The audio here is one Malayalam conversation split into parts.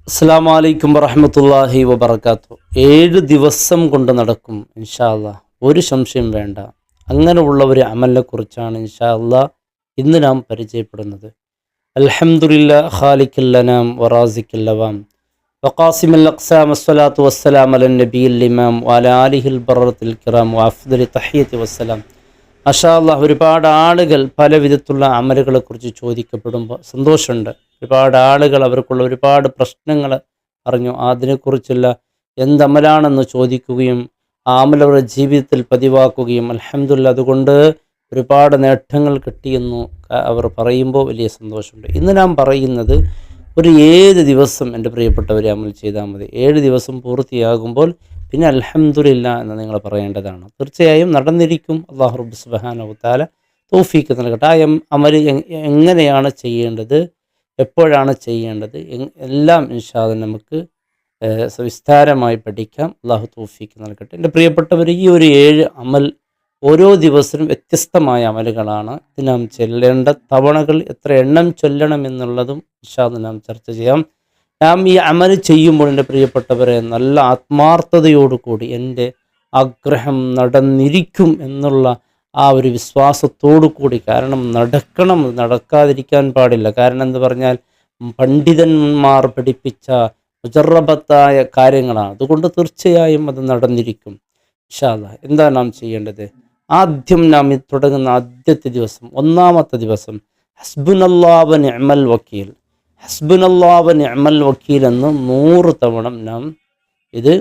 അസ്സലാമു അലൈക്കും വറഹ്മത്തുള്ളാഹി വബറകാതുഹു. 7 ദിവസം കൊണ്ട് നടക്കും ഇൻഷാ അല്ലാഹ്, ഒരു സംശയം വേണ്ട. അങ്ങനെയുള്ള ഒരു അമലിനെ കുറിച്ചാണ് ഇൻഷാ അല്ലാഹ് ഇന്ന് നാം പരിചയപ്പെടുന്നത്. അൽഹംദുലില്ലാ ഖാലിഖിൽ അനാം വറാസിഖിൽ ലവാം വഖാസിമുൽ അഖ്സാം വസ്സലാത്തു വസ്സലാം അലൻ നബിയിൽ ഇമാം വഅലാ ആലിഹിൽ ബററത്തിൽ കിറാം വഅഫ്ദലി തഹിയ്യത്തി വസ്സലാം. മാഷാ അല്ലാഹ്, ഒരുപാട് ആളുകൾ പല വിധത്തിലുള്ള അമലുകളെ കുറിച്ച് ചോദിക്കപ്പെടുമ്പോൾ സന്തോഷമുണ്ട്. ഒരുപാട് ആളുകൾ അവർക്കുള്ള ഒരുപാട് പ്രശ്നങ്ങൾ അറിഞ്ഞു അതിനെക്കുറിച്ചുള്ള എന്തമലാണെന്ന് ചോദിക്കുകയും ആ അമൽ അവരുടെ ജീവിതത്തിൽ പതിവാക്കുകയും അൽഹംദുലില്ലാ അതുകൊണ്ട് ഒരുപാട് നേട്ടങ്ങൾ കിട്ടിയെന്നു അവർ പറയുമ്പോൾ വലിയ സന്തോഷമുണ്ട്. ഇന്ന് നാം പറയുന്നത് ഒരു 7 ദിവസം എൻ്റെ പ്രിയപ്പെട്ടവരെ അമൽ ചെയ്താൽ മതി. 7 ദിവസം പൂർത്തിയാകുമ്പോൾ പിന്നെ അൽഹംദുലില്ലാ എന്ന് നിങ്ങൾ പറയേണ്ടതാണ്. തീർച്ചയായും നടന്നിരിക്കും. അല്ലാഹു റബ്ബ് സുബ്ഹാനഹു വ തആല തൗഫീഖ് നൽകട്ടെ. ആ അമൽ എങ്ങനെയാണ് ചെയ്യേണ്ടത്, എപ്പോഴാണ് ചെയ്യേണ്ടത്, എല്ലാം ഇൻഷാ അല്ലാഹ് നമുക്ക് വിസ്താരമായി പഠിക്കാം. അല്ലാഹു തൗഫീഖ് നൽകട്ടെ. എൻ്റെ പ്രിയപ്പെട്ടവർ, ഈ ഒരു 7 അമൽ ഓരോ ദിവസവും വ്യത്യസ്തമായ അമലുകളാണ്. ഇത് നാം ചൊല്ലേണ്ട തവണകൾ എത്ര എണ്ണം ചൊല്ലണം എന്നുള്ളതും ഇൻഷാ അല്ലാഹ് നാം ചർച്ച ചെയ്യാം. നാം ഈ അമൽ ചെയ്യുമ്പോൾ എൻ്റെ പ്രിയപ്പെട്ടവരെ നല്ല ആത്മാർത്ഥതയോടുകൂടി എൻ്റെ ആഗ്രഹം നടന്നിരിക്കും എന്നുള്ള ആ ഒരു വിശ്വാസത്തോടു കൂടി, കാരണം നടക്കണം, നടക്കാതിരിക്കാൻ പാടില്ല. കാരണം എന്ന് പറഞ്ഞാൽ പണ്ഡിതന്മാർ പഠിപ്പിച്ച മുജറബത്തായ കാര്യങ്ങളാണ്. അതുകൊണ്ട് തീർച്ചയായും അത് നടന്നിരിക്കും ഇൻഷാ അല്ലാഹ്. എന്താ നാം ചെയ്യേണ്ടത്? ആദ്യം നാം തുടങ്ങുന്ന ആദ്യത്തെ ദിവസം, ഒന്നാമത്തെ ദിവസം ഹസ്ബുനല്ലാഹു വ നിഅമൽ വക്കീൽ, ഹസ്ബുനല്ലാഹു വ നിഅമൽ വക്കീൽ എന്ന് 100 തവണ നാം ഇത്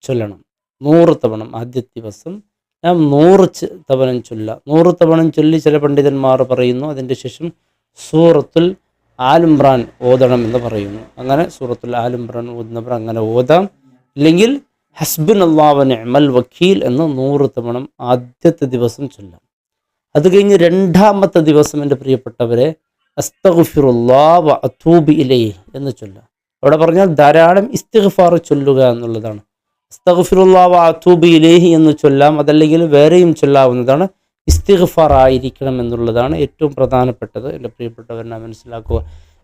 ചൊല്ലണം. 100 തവണ ആദ്യത്തെ ദിവസം നാം 100 തവണ ചൊല്ലുക. 100 തവണ ചൊല്ലി ചില പണ്ഡിതന്മാർ പറയുന്നു അതിൻ്റെ ശേഷം സൂറത്തുൽ ആൽ-ഇംറാൻ ഓതണം എന്ന് പറയുന്നു. അങ്ങനെ സൂറത്തുൽ ആൽ-ഇംറാൻ ഓതുന്നവർ അങ്ങനെ ഓതാം. ഇല്ലെങ്കിൽ ഹസ്ബുനല്ലാഹു വ നിഅമൽ വക്കീൽ എന്ന് 100 തവണ ആദ്യത്തെ ദിവസം ചൊല്ലാം. അത് കഴിഞ്ഞ് രണ്ടാമത്തെ ദിവസം എൻ്റെ പ്രിയപ്പെട്ടവരെ അസ്തഗ്ഫിറുല്ലാഹ് വ അതൂബു ഇലൈഹി എന്ന് ചൊല്ലാം. അവിടെ പറഞ്ഞാൽ ധാരാളം ഇസ്തിഗ്ഫാർ ചൊല്ലുക എന്നുള്ളതാണ്. അസ്തഗ്ഫിറുല്ലാഹ് വ അതൂബു ഇലൈഹി എന്ന് ചൊല്ലാം. അതല്ലെങ്കിൽ വേറെയും ചൊല്ലാവുന്നതാണ്. ഇസ്തിഗ്ഫാർ ആയിരിക്കണം എന്നുള്ളതാണ് ഏറ്റവും പ്രധാനപ്പെട്ടത്. എൻ്റെ പ്രിയപ്പെട്ടവരെ നാം മനസ്സിലാക്കുക,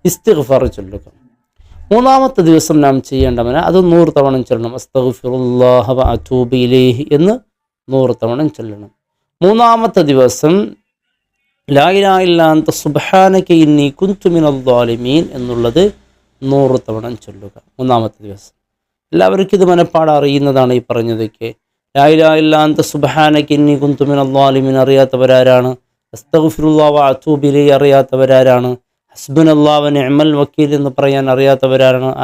ഇസ്തിഗ്ഫാർ ചൊല്ലുക. മൂന്നാമത്തെ ദിവസം നാം ചെയ്യേണ്ടവന് അത് 100 തവണ ചൊല്ലണം. അസ്തഗ്ഫിറുല്ലാഹ് വ അതൂബു ഇലൈഹി എന്ന് 100 തവണ ചൊല്ലണം. മൂന്നാമത്തെ ദിവസം ലാ ഇലാഹ ഇല്ലാ അൻത സുബ്ഹാനക ഇന്നി കുൻതു മിനൽ ളാലിമീൻ എന്നുള്ളത് 100 തവണ ചൊല്ലുക. മൂന്നാമത്തെ ദിവസം എല്ലാവർക്കും ഇത് മനപ്പാടം അറിയുന്നതാണ് ഈ പറഞ്ഞതൊക്കെ. ലാ ഇലാഹ ഇല്ലാ അൻത സുബ്ഹാനക ഇന്നി കുൻതു മിനൽ ളാലിമീൻ അറിയാത്തവരാരാണ്? അസ്തഗ്ഫിറുല്ലാഹ് വ അതൂബു ഇലൈഹി അറിയാത്തവരാരാണ്? ഹസ്ബുനല്ലാഹു വ നിഅമൽ വക്കീൽ എന്ന് പറയാൻ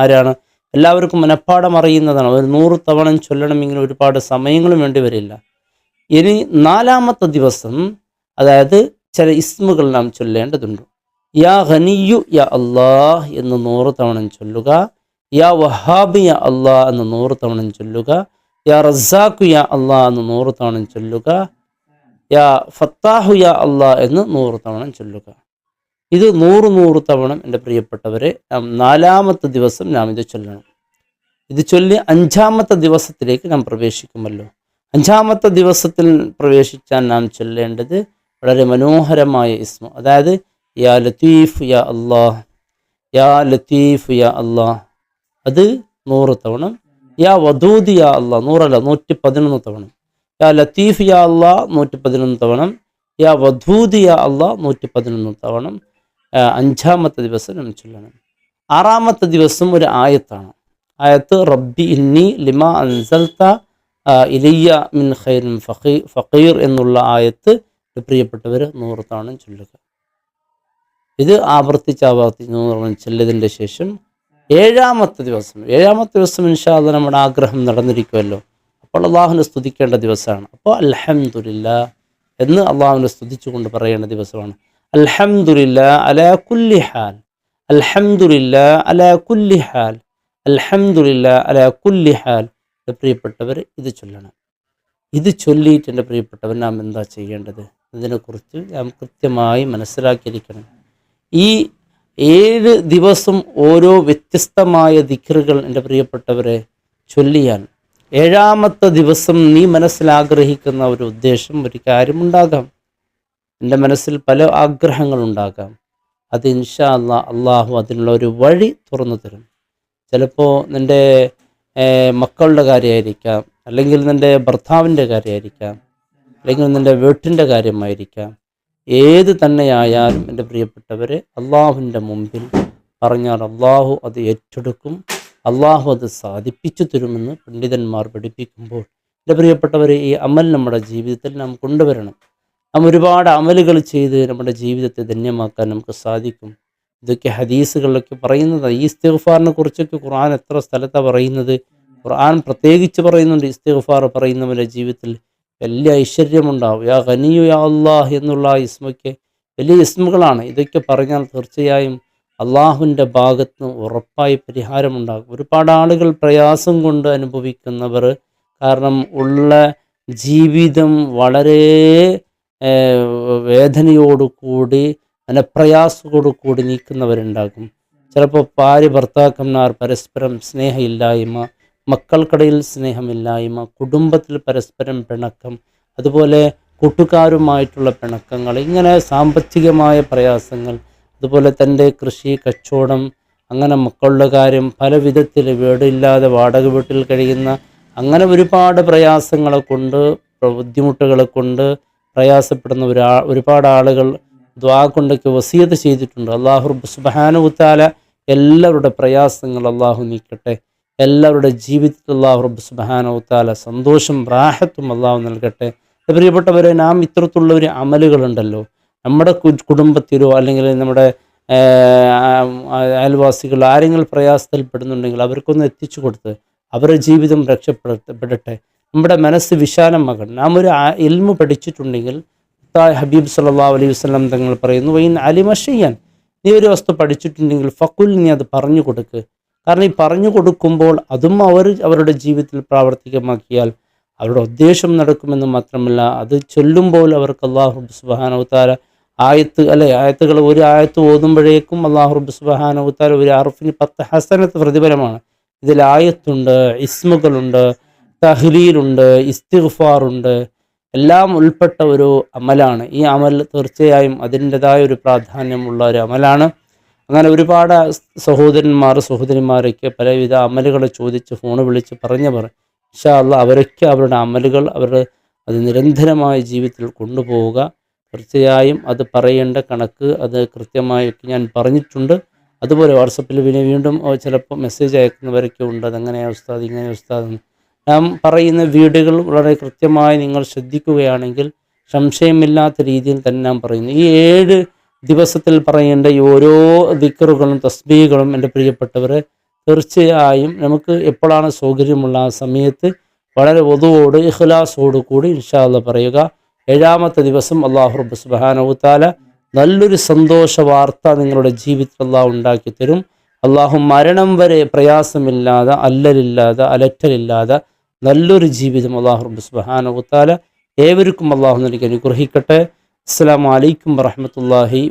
ആരാണ്? എല്ലാവർക്കും മനപ്പാടം അറിയുന്നതാണ്. ഒരു 100 തവണ ചൊല്ലണമെങ്കിൽ ഒരുപാട് സമയങ്ങളും വേണ്ടി വരില്ല. ഇനി നാലാമത്തെ ദിവസം, അതായത് ചില ഇസ്മുകൾ നാം ചൊല്ലേണ്ടതുണ്ട്. യാ ഗനിയ്യു യാ അല്ലാഹ് എന്ന് 100 തവണ ചൊല്ലുക. യാ വഹാബ് യാ അല്ലാഹ് എന്ന് 100 തവണ ചൊല്ലുക. യാ റസാഖു യാ അല്ലാഹ് എന്ന് 100 തവണ ചൊല്ലുക. യാ ഫത്താഹു യാ അല്ലാഹ് എന്ന് 100 തവണ ചൊല്ലുക. ഇത് 100 തവണ എൻ്റെ പ്രിയപ്പെട്ടവരെ നാം നാലാമത്തെ ദിവസം നാം ഇത് ചൊല്ലണം. ഇത് ചൊല്ലി 5-ാമത്തെ ദിവസത്തിലേക്ക് നാം പ്രവേശിക്കുമല്ലോ. 5-ാമത്തെ ദിവസത്തിൽ പ്രവേശിച്ചാൽ നാം ചൊല്ലേണ്ടത് വളരെ മനോഹരമായ ഇസ്മ, അതായത് യാ ലത്തീഫ് യാ അല്ലാഹ്, യാ ലത്തീഫ് യാ അല്ലാഹ്, അത് 100 തവണ. യാ വദൂദ് യാ അല്ലാഹ്, 100 അല്ല 111 തവണ. യാ ലത്തീഫ് യാ അല്ലാഹ് 111 തവണ. യാ വദൂദ് യാ അല്ലാഹ് 111 തവണ 5-ാമത്തെ ദിവസം നാം ചൊല്ലണം. 6-ാമത്തെ ദിവസം ഒരു ആയത്താണ്. ആയത്ത് റബ്ബി ഇന്നി ലിമാ അൻസൽത ഇലയ്യ മിൻ ഖൈറിൻ ഫഖീർ എന്നുള്ള ആയത്ത് പ്രിയപ്പെട്ടവർ 100 തവണ ചൊല്ലുക. ഇത് ആവർത്തിച്ച് 100 ചൊല്ലിയതിൻ്റെ ശേഷം 7-ാമത്തെ ദിവസം ഇൻഷാ അല്ലാഹ് നമ്മുടെ ആഗ്രഹം നടന്നിരിക്കുമല്ലോ. അപ്പോൾ അള്ളാഹുവിനെ സ്തുതിക്കേണ്ട ദിവസമാണ്. അപ്പോൾ അൽഹംദുലില്ലാ എന്ന് അള്ളാഹുവിനെ സ്തുതിച്ചുകൊണ്ട് പറയേണ്ട ദിവസമാണ്. അൽഹംദുലില്ലാ അലാ കുല്ലി ഹാൽ, അൽഹംദുലില്ലാ അലാ കുല്ലി ഹാൽ, അൽഹംദുലില്ലാ അലാ കുല്ലി ഹാൽ. പ്രിയപ്പെട്ടവർ ഇത് ചൊല്ലണം. ഇത് ചൊല്ലിയിട്ട് എൻ്റെ പ്രിയപ്പെട്ടവർ നാം എന്താ ചെയ്യേണ്ടത്? ഇതിനെക്കുറിച്ച് നാം കൃത്യമായി മനസ്സിലാക്കിയിരിക്കണം. ഈ 7 ദിവസം ഓരോ വ്യത്യസ്തമായ ദിക്റുകൾ എൻ്റെ പ്രിയപ്പെട്ടവരെ ചൊല്ലിയാൽ 7-ാമത്തെ ദിവസം നീ മനസ്സിലാഗ്രഹിക്കുന്ന ഒരു ഉദ്ദേശം, ഒരു കാര്യമുണ്ടാകാം. എൻ്റെ മനസ്സിൽ പല ആഗ്രഹങ്ങളുണ്ടാകാം. അത് ഇൻഷാ അല്ലാഹ് അള്ളാഹു അതിനുള്ള ഒരു വഴി തുറന്നു തരും. ചിലപ്പോൾ നിൻ്റെ മക്കളുടെ കാര്യമായിരിക്കാം, അല്ലെങ്കിൽ നിൻ്റെ ഭർത്താവിൻ്റെ കാര്യമായിരിക്കാം, അല്ലെങ്കിൽ നിൻ്റെ വീട്ടിൻ്റെ കാര്യമായിരിക്കാം. ഏത് തന്നെയായാലും എൻ്റെ പ്രിയപ്പെട്ടവരെ, അള്ളാഹുവിൻ്റെ മുമ്പിൽ പറഞ്ഞാൽ അള്ളാഹു അത് ഏറ്റെടുക്കും, അള്ളാഹു അത് സാധിപ്പിച്ചു തരുമെന്ന് പണ്ഡിതന്മാർ പഠിപ്പിക്കുമ്പോൾ എൻ്റെ പ്രിയപ്പെട്ടവരെ, ഈ അമൽ നമ്മുടെ ജീവിതത്തിൽ നാം കൊണ്ടുവരണം. നാം ഒരുപാട് അമലുകൾ ചെയ്ത് നമ്മുടെ ജീവിതത്തെ ധന്യമാക്കാൻ നമുക്ക് സാധിക്കും. ഇതൊക്കെ ഹദീസുകളിലൊക്കെ പറയുന്നത്. ഈ ഇസ്തിഗ്ഫാറിനെ കുറിച്ചൊക്കെ ഖുർആൻ എത്ര സ്ഥലത്താണ് പറയുന്നത്. ഖുർആൻ പ്രത്യേകിച്ച് പറയുന്നുണ്ട്, ഇസ്തിഗ്ഫാർ പറയുന്നവൻ്റെ ജീവിതത്തിൽ വലിയ ഐശ്വര്യമുണ്ടാവും. യാ ഖനിയു യാ അല്ലാഹ് എന്നുള്ള ഇസ്മൊക്കെ വലിയ ഇസ്മുകളാണ്. ഇതൊക്കെ പറഞ്ഞാൽ തീർച്ചയായും അള്ളാഹുവിൻ്റെ ഭാഗത്ത് നിന്ന് ഉറപ്പായി പരിഹാരമുണ്ടാകും. ഒരുപാട് ആളുകൾ പ്രയാസം കൊണ്ട് അനുഭവിക്കുന്നവർ, കാരണം ഉള്ള ജീവിതം വളരെ വേദനയോടുകൂടി മനപ്രയാസത്തോടുകൂടി നീക്കുന്നവരുണ്ടാകും. ചിലപ്പോൾ ഭാര്യ ഭർത്താക്കന്മാർ പരസ്പരം സ്നേഹമില്ലായ്മ, മക്കൾക്കിടയിൽ സ്നേഹമില്ലായ്മ, കുടുംബത്തിൽ പരസ്പരം പിണക്കം, അതുപോലെ കൂട്ടുകാരുമായിട്ടുള്ള പിണക്കങ്ങൾ, ഇങ്ങനെ സാമ്പത്തികമായ പ്രയാസങ്ങൾ, അതുപോലെ തൻ്റെ കൃഷി കച്ചവടം, അങ്ങനെ മക്കളുടെ കാര്യം, പല വിധത്തിൽ വീടില്ലാതെ വാടക വീട്ടിൽ കഴിയുന്ന, അങ്ങനെ ഒരുപാട് പ്രയാസങ്ങളെ കൊണ്ട്, ബുദ്ധിമുട്ടുകളെ കൊണ്ട് പ്രയാസപ്പെടുന്ന ഒരുപാട് ആളുകൾ ദുആ കൊണ്ടൊക്കെ വസിയത്ത് ചെയ്തിട്ടുണ്ട്. അല്ലാഹു സുബ്ഹാനഹു വ തആല എല്ലാവരുടെ പ്രയാസങ്ങൾ അള്ളാഹു നീക്കട്ടെ. എല്ലാവരുടെ ജീവിതത്തിൽ അല്ലാഹു സുബ്ഹാനഹു വ തആല സന്തോഷം റാഹത്തും അള്ളാഹു നൽകട്ടെ. പ്രിയപ്പെട്ടവരെ, നാം ഇത്തരത്തിലുള്ള ഒരു അമലുകളുണ്ടല്ലോ, നമ്മുടെ കുടുംബത്തിലോ അല്ലെങ്കിൽ നമ്മുടെ അയൽവാസികൾ ആരെങ്കിലും പ്രയാസത്തിൽപ്പെടുന്നുണ്ടെങ്കിൽ അവർക്കൊന്ന് എത്തിച്ചു കൊടുത്ത് അവരുടെ ജീവിതം രക്ഷപ്പെടട്ടെ. നമ്മുടെ മനസ്സ് വിശാലമാകണം. നാം ഒരു ഇൽമു പഠിച്ചിട്ടുണ്ടെങ്കിൽ ഹബീബ് സല്ലല്ലാഹു അലൈഹി വസല്ലം തങ്ങൾ പറയുന്നു, വൈൻ അലിമ ഷൈഅൻ, നീ ഒരു വസ്തു പഠിച്ചിട്ടുണ്ടെങ്കിൽ ഫഖുൽ, നീ അത് പറഞ്ഞു കൊടുക്ക്. കാരണം ഈ പറഞ്ഞു കൊടുക്കുമ്പോൾ അതും അവരുടെ ജീവിതത്തിൽ പ്രാവർത്തികമാക്കിയാൽ അവരുടെ ഉദ്ദേശം നടക്കുമെന്ന് മാത്രമല്ല, അത് ചൊല്ലുമ്പോൾ അവർക്ക് അല്ലാഹു സുബ്ഹാനഹു വ തആല ആയത്തുകൾ ഒരു ആയത്ത് ഓതുമ്പോഴേക്കും അല്ലാഹു സുബ്ഹാനഹു വ തആല ഒരു ഹർഫിന് 10 ഹസനത്ത് പ്രതിഫലമാണ്. ഇതിൽ ആയത്തുണ്ട്, ഇസ്മുകളുണ്ട്, തഹ്ലീലുണ്ട്, ഇസ്തിഗ്ഫാറുണ്ട്, എല്ലാം ഉൾപ്പെട്ട ഒരു അമലാണ്. ഈ അമൽ തീർച്ചയായും അതിൻ്റെതായ ഒരു പ്രാധാന്യമുള്ള ഒരു അമലാണ്. അങ്ങനെ ഒരുപാട് സഹോദരന്മാരൊക്കെ പലവിധ അമലുകൾ ചോദിച്ച് ഫോൺ വിളിച്ച് പറഞ്ഞവർ, ഇൻഷാ അല്ലാഹ് അവരൊക്കെ അവരുടെ അമലുകൾ അത് നിരന്തരമായ ജീവിതത്തിൽ കൊണ്ടുപോവുക. തീർച്ചയായും അത് പറയേണ്ട കണക്ക് അത് കൃത്യമായൊക്കെ ഞാൻ പറഞ്ഞിട്ടുണ്ട്. അതുപോലെ വാട്സപ്പിൽ വീണ്ടും ചിലപ്പോൾ മെസ്സേജ് അയക്കുന്നവരൊക്കെ ഉണ്ട്, അതെങ്ങനെയാണ് ഉസ്താദ്, ഇങ്ങനെ ഉസ്താദ്. നാം പറയുന്ന വീഡിയോകൾ വളരെ കൃത്യമായി നിങ്ങൾ ശ്രദ്ധിക്കുകയാണെങ്കിൽ സംശയമില്ലാത്ത രീതിയിൽ തന്നെ നാം പറയുന്നു. ഈ 7 ദിവസത്തിൽ പറയേണ്ട ഈ ഓരോ ദിക്റുകളും തസ്ബീഹുകളും എൻ്റെ പ്രിയപ്പെട്ടവരെ, തീർച്ചയായും നമുക്ക് എപ്പോഴാണ് സൗകര്യമുള്ള ആ സമയത്ത് വളരെ വദുവോട് ഇഖ്ലാസോട് കൂടി ഇൻഷാ അല്ലാഹ് പറയുക. 7ാമത്തെ ദിവസം അല്ലാഹു സുബ്ഹാനഹു വ തആല നല്ലൊരു സന്തോഷ വാർത്ത നിങ്ങളുടെ ജീവിതത്തിൽ അല്ലാഹു ഉണ്ടാക്കി തരും. അല്ലാഹു മരണം വരെ പ്രയാസമില്ലാതെ, അല്ലലില്ലാതെ, അലറ്റലില്ലാതെ നല്ലൊരു ജീവിതം അല്ലാഹു സുബ്ഹാനഹു വ തആല ഏവർക്കും അല്ലാഹു നൽകി അനുഗ്രഹിക്കട്ടെ. അസ്സലാമു അലൈക്കും വറഹ്മത്തുള്ളാഹി